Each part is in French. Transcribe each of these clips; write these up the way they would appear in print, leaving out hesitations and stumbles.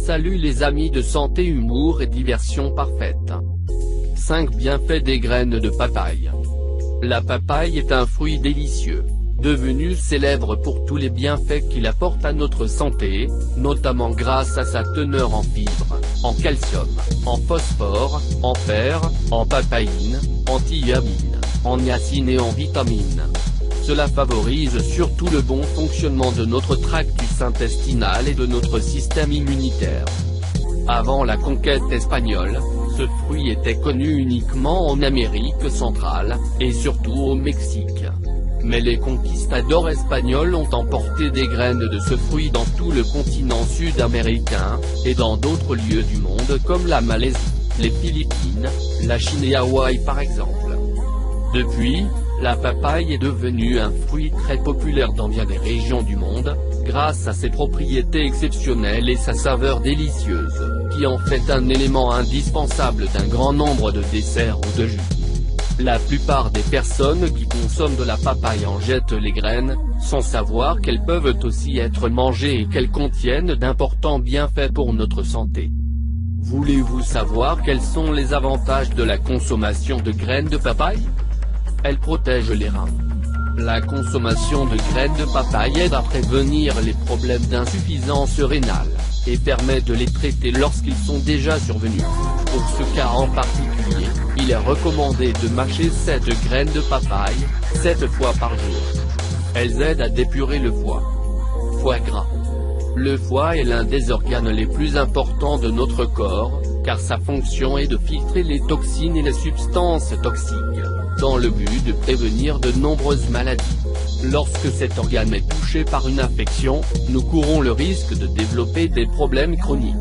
Salut les amis de santé, humour et diversion parfaite. 5 bienfaits des graines de papaye. La papaye est un fruit délicieux, devenu célèbre pour tous les bienfaits qu'il apporte à notre santé, notamment grâce à sa teneur en fibres, en calcium, en phosphore, en fer, en papaïne, en thiamine, en niacine et en vitamines. Cela favorise surtout le bon fonctionnement de notre tractus intestinal et de notre système immunitaire. Avant la conquête espagnole, ce fruit était connu uniquement en Amérique centrale, et surtout au Mexique. Mais les conquistadors espagnols ont emporté des graines de ce fruit dans tout le continent sud-américain, et dans d'autres lieux du monde comme la Malaisie, les Philippines, la Chine et Hawaï par exemple. Depuis, la papaye est devenue un fruit très populaire dans bien des régions du monde, grâce à ses propriétés exceptionnelles et sa saveur délicieuse, qui en fait un élément indispensable d'un grand nombre de desserts ou de jus. La plupart des personnes qui consomment de la papaye en jettent les graines, sans savoir qu'elles peuvent aussi être mangées et qu'elles contiennent d'importants bienfaits pour notre santé. Voulez-vous savoir quels sont les avantages de la consommation de graines de papaye? Elle protège les reins. La consommation de graines de papaye aide à prévenir les problèmes d'insuffisance rénale, et permet de les traiter lorsqu'ils sont déjà survenus. Pour ce cas en particulier, il est recommandé de mâcher 7 graines de papaye, 7 fois par jour. Elles aident à dépurer le foie. Foie gras. Le foie est l'un des organes les plus importants de notre corps, car sa fonction est de filtrer les toxines et les substances toxiques, dans le but de prévenir de nombreuses maladies. Lorsque cet organe est touché par une infection, nous courons le risque de développer des problèmes chroniques.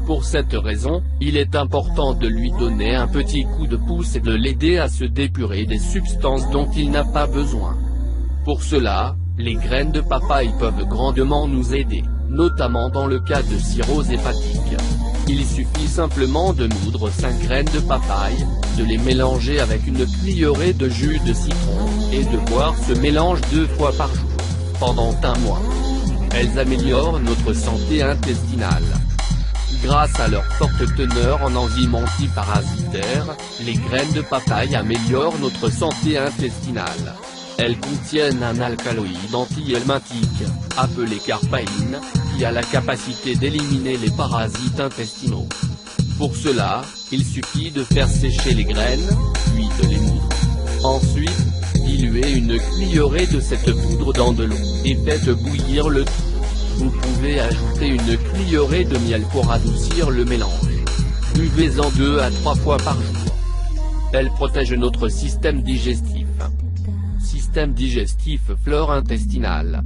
Pour cette raison, il est important de lui donner un petit coup de pouce et de l'aider à se dépurer des substances dont il n'a pas besoin. Pour cela, les graines de papaye peuvent grandement nous aider, notamment dans le cas de cirrhose hépatique. Il suffit simplement de moudre 5 graines de papaye, de les mélanger avec une cuillerée de jus de citron, et de boire ce mélange 2 fois par jour, pendant un mois. Elles améliorent notre santé intestinale. Grâce à leur forte teneur en enzymes antiparasitaires, les graines de papaye améliorent notre santé intestinale. Elles contiennent un alcaloïde anti-helminthique, appelé carpaïne, qui a la capacité d'éliminer les parasites intestinaux. Pour cela, il suffit de faire sécher les graines, puis de les moudre. Ensuite, diluez une cuillerée de cette poudre dans de l'eau, et faites bouillir le tout. Vous pouvez ajouter une cuillerée de miel pour adoucir le mélange. Buvez-en 2 à 3 fois par jour. Elle protège notre système digestif. Système digestif, flore intestinale.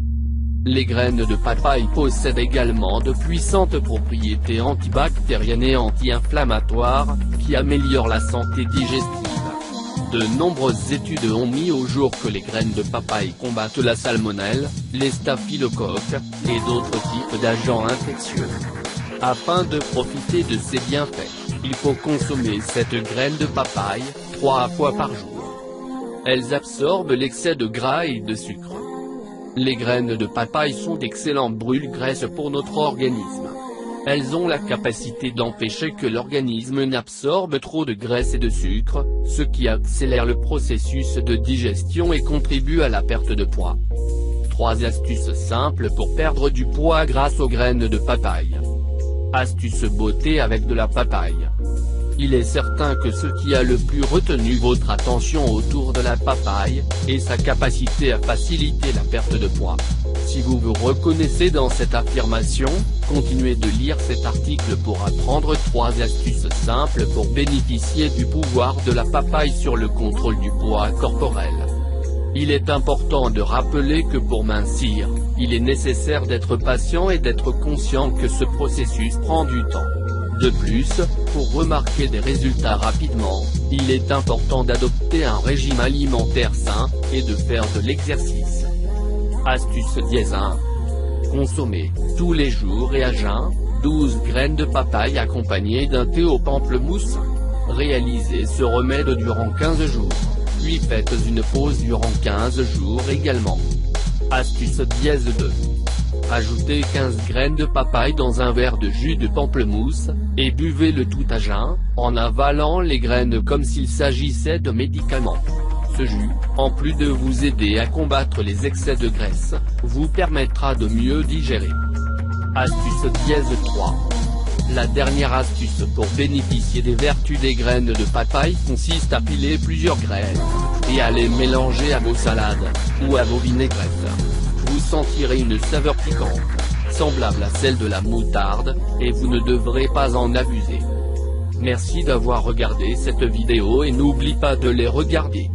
Les graines de papaye possèdent également de puissantes propriétés antibactériennes et anti-inflammatoires, qui améliorent la santé digestive. De nombreuses études ont mis au jour que les graines de papaye combattent la salmonelle, les staphylocoques, et d'autres types d'agents infectieux. Afin de profiter de ces bienfaits, il faut consommer cette graine de papaye 3 fois par jour. Elles absorbent l'excès de gras et de sucre. Les graines de papaye sont d'excellentes brûle-graisses pour notre organisme. Elles ont la capacité d'empêcher que l'organisme n'absorbe trop de graisse et de sucre, ce qui accélère le processus de digestion et contribue à la perte de poids. 3 astuces simples pour perdre du poids grâce aux graines de papaye. Astuce beauté avec de la papaye. Il est certain que ce qui a le plus retenu votre attention autour de la papaye, est sa capacité à faciliter la perte de poids. Si vous vous reconnaissez dans cette affirmation, continuez de lire cet article pour apprendre 3 astuces simples pour bénéficier du pouvoir de la papaye sur le contrôle du poids corporel. Il est important de rappeler que pour mincir, il est nécessaire d'être patient et d'être conscient que ce processus prend du temps. De plus, pour remarquer des résultats rapidement, il est important d'adopter un régime alimentaire sain, et de faire de l'exercice. Astuce 1. Consommer, tous les jours et à jeun, 12 graines de papaye accompagnées d'un thé au pamplemousse. Réalisez ce remède durant 15 jours, puis faites une pause durant 15 jours également. Astuce 2. Ajoutez 15 graines de papaye dans un verre de jus de pamplemousse, et buvez le tout à jeun, en avalant les graines comme s'il s'agissait de médicaments. Ce jus, en plus de vous aider à combattre les excès de graisse, vous permettra de mieux digérer. Astuce dièse 3. La dernière astuce pour bénéficier des vertus des graines de papaye consiste à piler plusieurs graines, et à les mélanger à vos salades, ou à vos vinaigrettes. Vous sentirez une saveur piquante, semblable à celle de la moutarde, et vous ne devrez pas en abuser. Merci d'avoir regardé cette vidéo et n'oublie pas de les regarder.